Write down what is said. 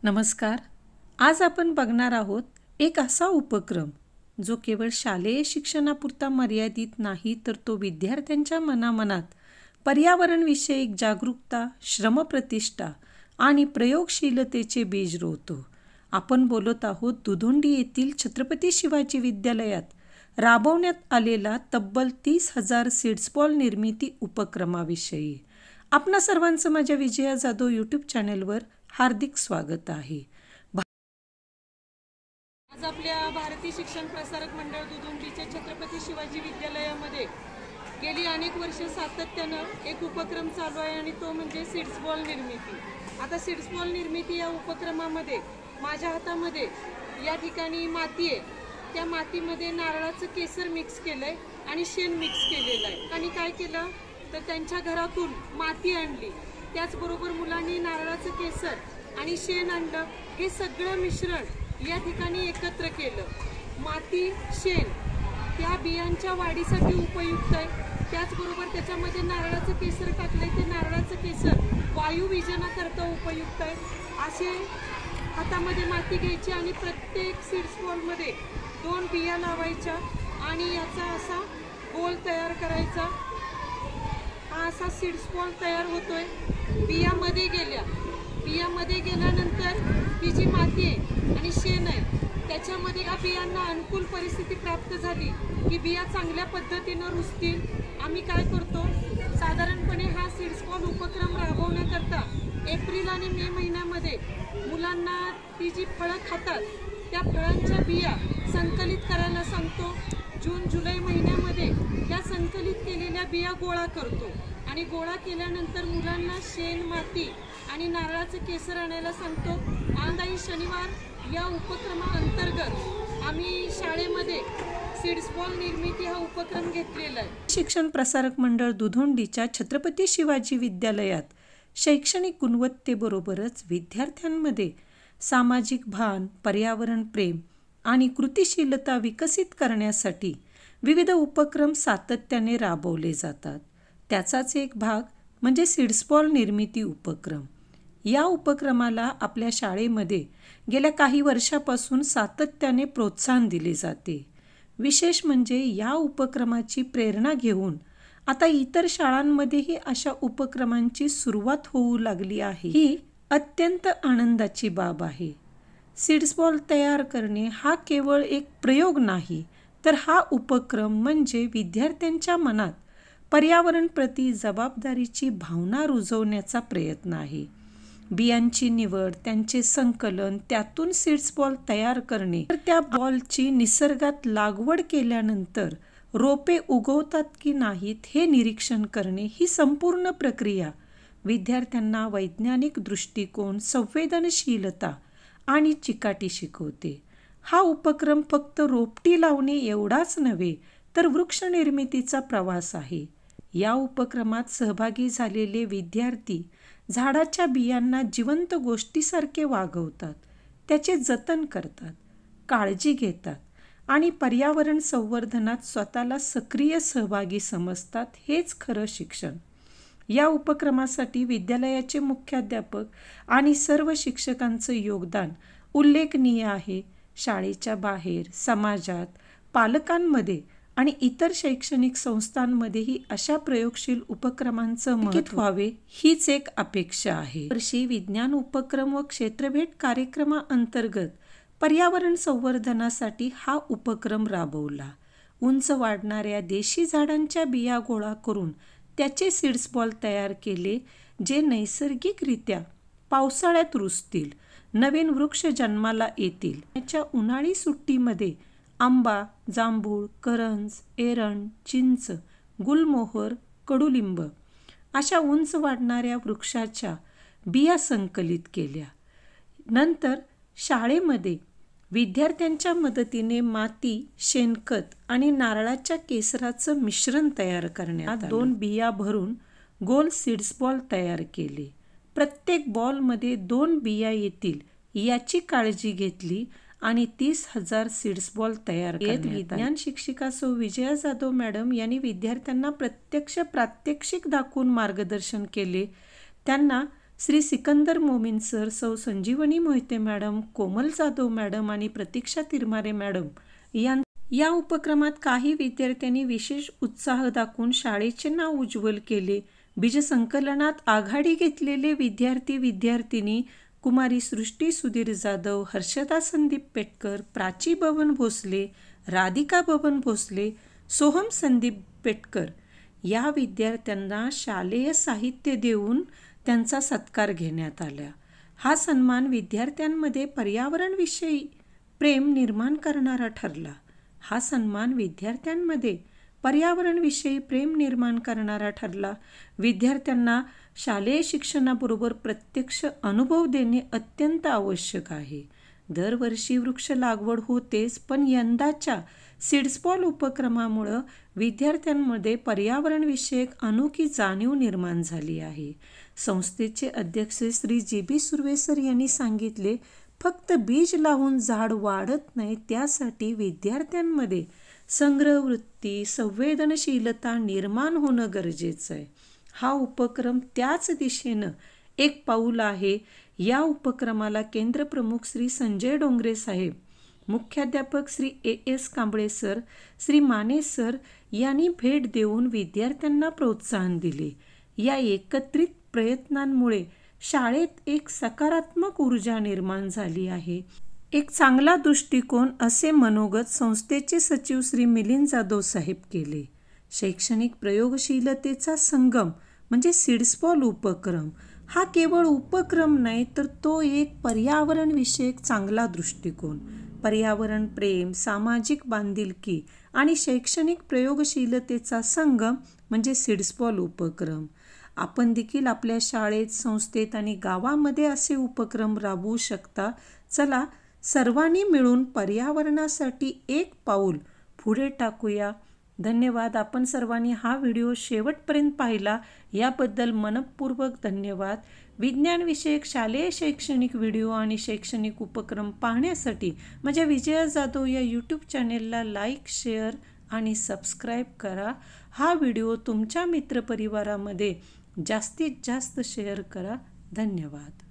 नमस्कार. आज आपण बघणार आहोत एक असा उपक्रम जो केवळ शालेय शिक्षणापुरता मर्यादित नाही, तर तो विद्यार्थ्यांच्या मनामनात पर्यावरणविषयक जागरूकता, श्रमप्रतिष्ठा आणि प्रयोगशीलतेचे बीज रोवतो. आपण बोलत आहोत दुधोंडी येथील छत्रपती शिवाजी विद्यालयात राबवण्यात आलेला तब्बल 30,000 सीड्स बॉल निर्मिती उपक्रमाविषयी. आपणा सर्वांचं माझ्या विजया जाधव यूट्यूब चॅनेलवर हार्दिक स्वागत आहे. आज आपल्या भारतीय शिक्षण प्रसारक मंडळ दुधोंडीच्या छत्रपती शिवाजी विद्यालयामध्ये गेली अनेक वर्ष सातत्यानं एक उपक्रम चालू आहे आणि तो म्हणजे सीड्स बॉल निर्मिती. आता सीड्स बॉल निर्मिती या उपक्रमामध्ये माझ्या हातामध्ये या ठिकाणी माती आहे. त्या मातीमध्ये नारळाचं केसर मिक्स केलंय आणि शेण मिक्स केलेलं आहे. आणि काय केलं तर त्यांच्या घरातून माती आणली, त्याचबरोबर मुलांनी नारळाचं केसर आणि शेण आणलं. हे सगळं मिश्रण या ठिकाणी एकत्र केलं. माती, शेण त्या बियांच्या वाढीसाठी उपयुक्त आहे. त्याचबरोबर त्याच्यामध्ये नारळाचं केसर टाकलंय, ते नारळाचं केसर वायुवीजनाकरता उपयुक्त आहे. असे हातामध्ये माती घ्यायची आणि प्रत्येक सीड्स बॉलमध्ये 2 बिया लावायच्या आणि याचा असा गोल तयार करायचा. हा असा सीड्स बॉल तयार होतोय. बियामध्ये गेल्यानंतर ही जी माती आहे आणि शेण आहे त्याच्यामध्ये या बियांना अनुकूल परिस्थिती प्राप्त झाली की बिया चांगल्या पद्धतीनं रुजतील. आम्ही काय करतो, साधारणपणे हा सीड्स बॉल उपक्रम राबवण्याकरता एप्रिल आणि मे महिन्यामध्ये मुलांना ती जी फळं खातात त्या फळांच्या बिया संकलित करायला सांगतो. जून जुलै महिन्यामध्ये त्या संकलित केलेल्या बिया गोळा करतो आणि गोळा केल्यानंतर मुलांना शेण, माती आणि नारळाचं केसर आणायला सांगतो. आंदाई शनिवार या उपक्रमाअंतर्गत आम्ही शाळेमध्ये सीड्स बॉल निर्मिती हा उपक्रम घेतलेला आहे. शिक्षण प्रसारक मंडळ दुधोंडीच्या छत्रपती शिवाजी विद्यालयात शैक्षणिक गुणवत्तेबरोबरच विद्यार्थ्यांमध्ये सामाजिक भान, पर्यावरण प्रेम आणि कृतिशीलता विकसित करण्यासाठी विविध उपक्रम सातत्याने राबवले जातात. त्याचाच एक भाग म्हणजे सीड्स बॉल निर्मिती उपक्रम. या उपक्रमाला आपल्या शाळेमध्ये गेल्या काही वर्षापासून सातत्याने प्रोत्साहन दिले जाते. विशेष म्हणजे या उपक्रमाची प्रेरणा घेऊन आता इतर शाळांमध्येही अशा उपक्रमांची सुरुवात होऊ लागली आहे. ही अत्यंत आनंदाची बाब आहे. सीड्स बॉल तयार करणे हा केवळ एक प्रयोग नाही, तर हा उपक्रम म्हणजे विद्यार्थ्यांच्या मनात पर्यावरणप्रती जबाबदारीची भावना रुजवण्याचा प्रयत्न आहे. बियांची निवड, त्यांचे संकलन, त्यातून सीड्स बॉल तयार करणे, तर त्या बॉलची निसर्गात लागवड केल्यानंतर रोपे उगवतात की नाहीत हे निरीक्षण करणे, ही संपूर्ण प्रक्रिया विद्यार्थ्यांना वैज्ञानिक दृष्टिकोन, संवेदनशीलता आणि चिकाटी शिकवते. हा उपक्रम फक्त रोपटी लावणे एवढाच नव्हे, तर वृक्ष निर्मितीचा प्रवास आहे. या उपक्रमात सहभागी झालेले विद्यार्थी झाडाच्या बियांना जिवंत गोष्टीसारखे वागवतात, त्याचे जतन करतात, काळजी घेतात आणि पर्यावरण संवर्धनात स्वतःला सक्रिय सहभागी समजतात. हेच खरं शिक्षण. या उपक्रमासाठी विद्यालयाचे मुख्याध्यापक आणि सर्व शिक्षकांचं योगदान उल्लेखनीय आहे. शाळेच्या बाहेर, समाजात, पालकांमध्ये आणि इतर शैक्षणिक संस्थांमध्येही अशा प्रयोगशील उपक्रमांचं महत्त्व व्हावे, हीच एक अपेक्षा आहे. वर्षी विज्ञान उपक्रम व क्षेत्रभेट कार्यक्रमाअंतर्गत पर्यावरण संवर्धनासाठी हा उपक्रम राबवला. उंच वाढणाऱ्या देशी झाडांच्या बिया गोळा करून त्याचे सीड्स बॉल तयार केले, जे नैसर्गिकरित्या पावसाळ्यात रुजतील, नवीन वृक्ष जन्माला येतील. याच्या उन्हाळी सुट्टीमध्ये आंबा, जांभूळ, करंज, एरंड, चिंच, गुलमोहर, कडुलिंब अशा उंच वाढणाऱ्या वृक्षाच्या बिया संकलित केल्या. नंतर शाळेमध्ये विद्यार्थ्यांच्या मदतीने माती, शेणखत आणि नारळाच्या केसराचं मिश्रण तयार करण्यात 2 बिया भरून गोल सीड्स बॉल तयार केले. प्रत्येक बॉलमध्ये 2 बिया येतील याची काळजी घेतली आणि 30,000 सीड्स बॉल तयार करण्यात आले. विज्ञान शिक्षिका सौ विजया जाधव मॅडम यांनी विद्यार्थ्यांना प्रत्यक्ष प्रात्यक्षिक दाखवून मार्गदर्शन केले. त्यांना श्री सिकंदर मोमीन सर, सौ संजीवनी मोहिते मॅडम, कोमल जाधव मॅडम आणि प्रतीक्षा तिरमारे मॅडम या उपक्रमात काही विद्यार्थ्यांनी विशेष उत्साह दाखवून शाळेचे नाव उज्ज्वल केले. बीजसंकलनात आघाडी घेतलेले विद्यार्थी-विद्यार्थिनी कुमारी सृष्टी सुधीर जाधव, हर्षदा संदीप पेटकर, प्राची बबन भोसले, राधिका बबन भोसले, सोहम संदीप पेटकर या विद्यार्थ्यांना शालेय साहित्य देऊन त्यांचा सत्कार घेण्यात आला. हा सन्मान विद्यार्थ्यांमध्ये पर्यावरणविषयी प्रेम निर्माण करणारा ठरला. विद्यार्थ्यांना शालेय शिक्षणाबरोबर प्रत्यक्ष अनुभव देणे अत्यंत आवश्यक आहे. दरवर्षी वृक्ष लागवड होतेच, पण यंदाच्या सीड्सबॉल उपक्रमामुळे विद्यार्थ्यांमध्ये पर्यावरणविषयक अनोखी जाणीव निर्माण झाली आहे. संस्थेचे अध्यक्ष श्री जी.बी. सुर्वे सर यांनी सांगितले, फक्त बीज लावून झाड वाढत नाही, त्यासाठी विद्यार्थ्यांमध्ये संग्रहवृत्ती, संवेदनशीलता निर्माण होणं गरजेचं आहे. हा उपक्रम त्याच दिशेनं एक पाऊल आहे. या उपक्रमाला केंद्रप्रमुख श्री संजय डोंगरे साहेब, मुख्याध्यापक Shri AS. Kamble sir, Shri Mane sir यांनी भेट देऊन विद्यार्थ्यांना प्रोत्साहन दिले. या एकत्रित प्रयत्नांमुळे शाळेत एक सकारात्मक ऊर्जा निर्माण झाली आहे. एक चांगला दृष्टिकोन, असे मनोगत संस्थेचे सचिव श्री मिलिंद जाधव साहेब केले. शैक्षणिक प्रयोगशीलतेचा संगम म्हणजे सीड्सबॉल उपक्रम हा केवळ उपक्रम नाही, तर तो एक पर्यावरणविषयक चांगला दृष्टिकोन, पर्यावरण प्रेम, सामाजिक बांधिलकी आणि शैक्षणिक प्रयोगशीलतेचा संगम म्हणजे सीड्सबॉल उपक्रम. आपण देखील आपल्या शाळेत, संस्थेत आणि गावामध्ये असे उपक्रम राबवू शकता. चला सर्वांनी मिळून पर्यावरणासाठी एक पाऊल पुढे टाकूया. धन्यवाद. आपण सर्वांनी हा व्हिडिओ शेवटपर्यंत पाहिला याबद्दल मनपूर्वक धन्यवाद. विज्ञानविषयक शालेय शैक्षणिक व्हिडिओ आणि शैक्षणिक उपक्रम पाहण्यासाठी माझ्या विजया जाधव या यूट्यूब चॅनेलला लाईक, शेअर आणि सबस्क्राईब करा. हा व्हिडिओ तुमच्या मित्रपरिवारामध्ये जास्तीत जास्त शेअर करा. धन्यवाद.